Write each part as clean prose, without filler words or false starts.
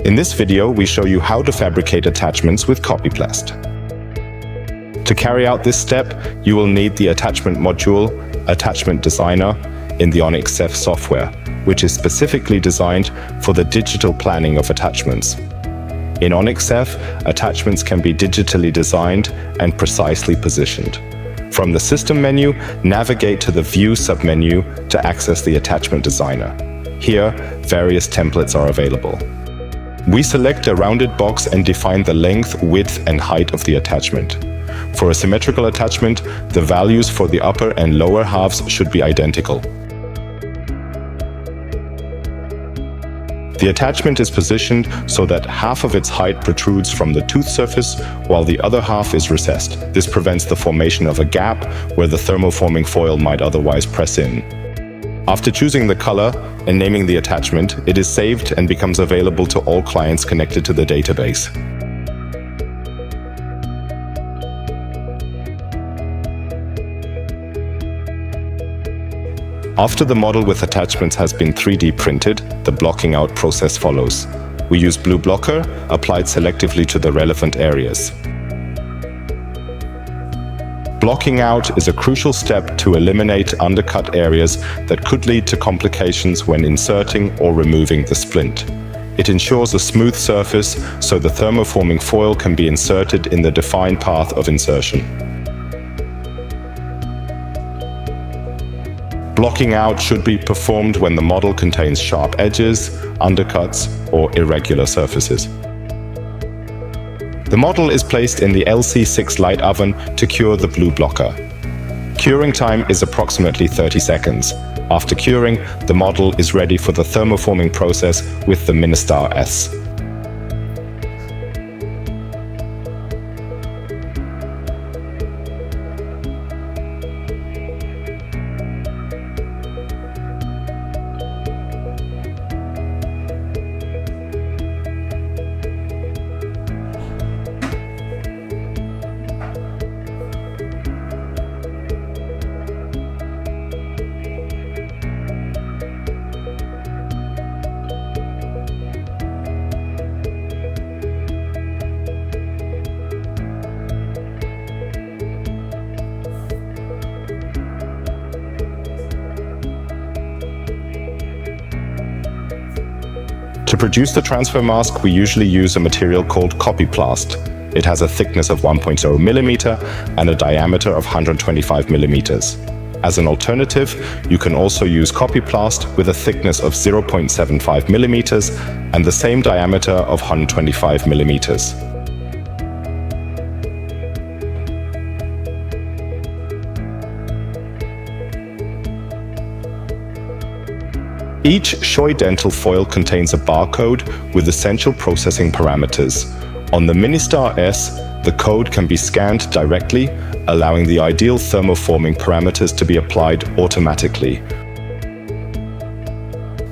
In this video, we show you how to fabricate attachments with COPYPLAST. To carry out this step, you will need the attachment module, Attachment Designer, in the Onyx SCHEU software, which is specifically designed for the digital planning of attachments. In Onyx SCHEU, attachments can be digitally designed and precisely positioned. From the System menu, navigate to the View submenu to access the Attachment Designer. Here, various templates are available. We select a rounded box and define the length, width, and height of the attachment. For a symmetrical attachment, the values for the upper and lower halves should be identical. The attachment is positioned so that half of its height protrudes from the tooth surface, while the other half is recessed. This prevents the formation of a gap where the thermoforming foil might otherwise press in. After choosing the color and naming the attachment, it is saved and becomes available to all clients connected to the database. After the model with attachments has been 3D printed, the blocking out process follows. We use blue blocker, applied selectively to the relevant areas. Blocking out is a crucial step to eliminate undercut areas that could lead to complications when inserting or removing the splint. It ensures a smooth surface so the thermoforming foil can be inserted in the defined path of insertion. Blocking out should be performed when the model contains sharp edges, undercuts, or irregular surfaces. The model is placed in the LC6 light oven to cure the blue blocker. Curing time is approximately 30 seconds. After curing, the model is ready for the thermoforming process with the Ministar S. To produce the transfer mask, we usually use a material called COPYPLAST. It has a thickness of 1.0 mm and a diameter of 125 mm. As an alternative, you can also use COPYPLAST with a thickness of 0.75 mm and the same diameter of 125 mm. Each SCHEU Dental foil contains a barcode with essential processing parameters. On the Ministar S, the code can be scanned directly, allowing the ideal thermoforming parameters to be applied automatically.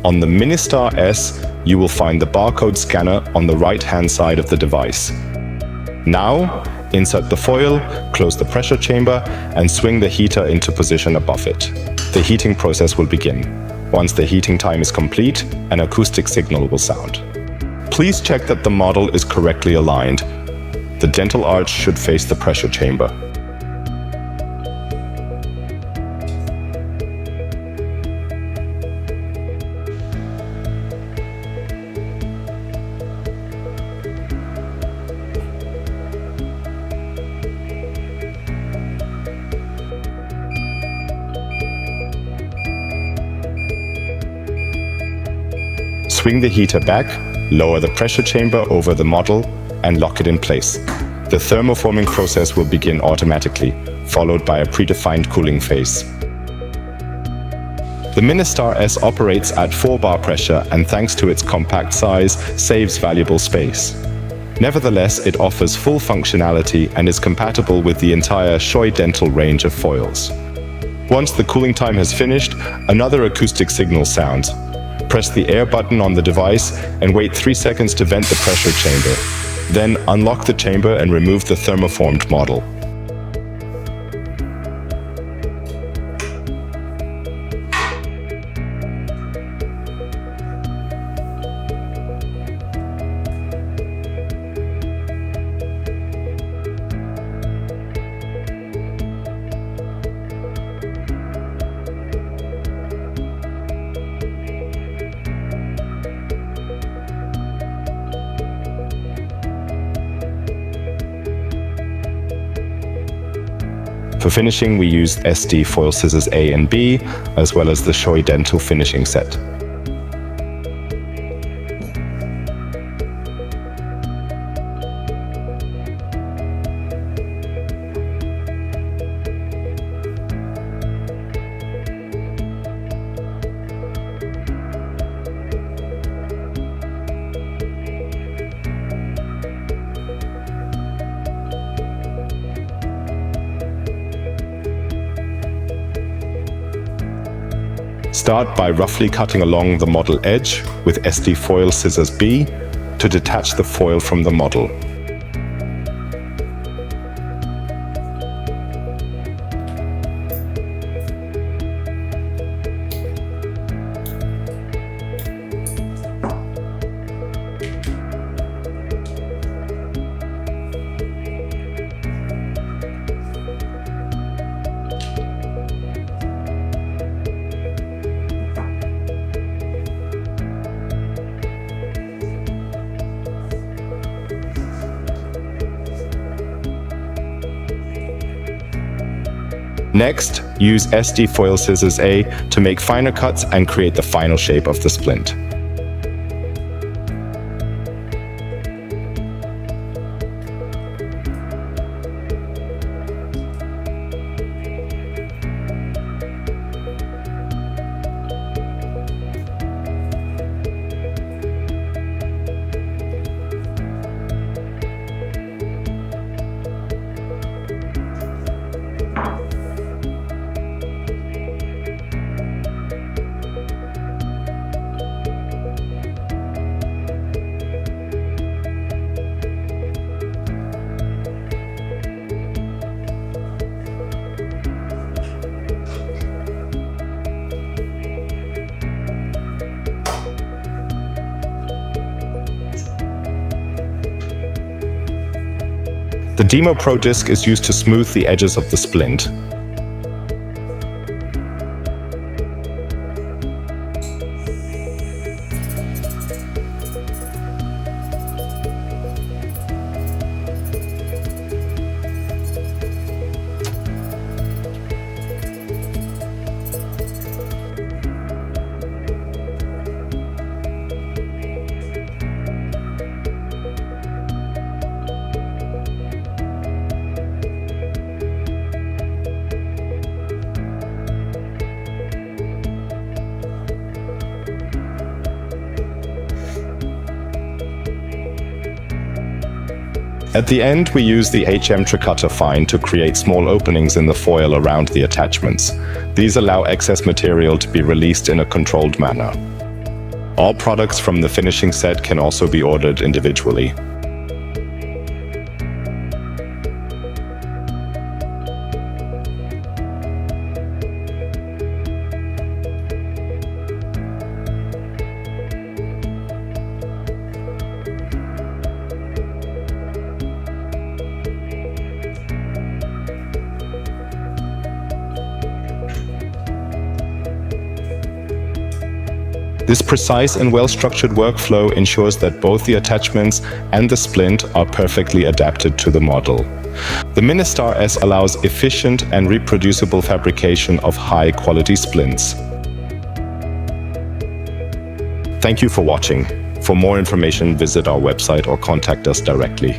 On the Ministar S, you will find the barcode scanner on the right-hand side of the device. Now, insert the foil, close the pressure chamber, and swing the heater into position above it. The heating process will begin. Once the heating time is complete, an acoustic signal will sound. Please check that the model is correctly aligned. The dental arch should face the pressure chamber. Swing the heater back, lower the pressure chamber over the model, and lock it in place. The thermoforming process will begin automatically, followed by a predefined cooling phase. The Ministar S operates at 4 bar pressure and, thanks to its compact size, saves valuable space. Nevertheless, it offers full functionality and is compatible with the entire SCHEU Dental range of foils. Once the cooling time has finished, another acoustic signal sounds. Press the air button on the device and wait 3 seconds to vent the pressure chamber. Then unlock the chamber and remove the thermoformed model. For finishing, we used SD foil scissors A and B, as well as the SCHEU Dental finishing set. Start by roughly cutting along the model edge with SD foil scissors B to detach the foil from the model. Next, use SD foil scissors A to make finer cuts and create the final shape of the splint. The Demo Pro disc is used to smooth the edges of the splint. At the end, we use the HM tricutter fine to create small openings in the foil around the attachments. These allow excess material to be released in a controlled manner. All products from the finishing set can also be ordered individually. This precise and well-structured workflow ensures that both the attachments and the splint are perfectly adapted to the model. The Ministar S allows efficient and reproducible fabrication of high-quality splints. Thank you for watching. For more information, visit our website or contact us directly.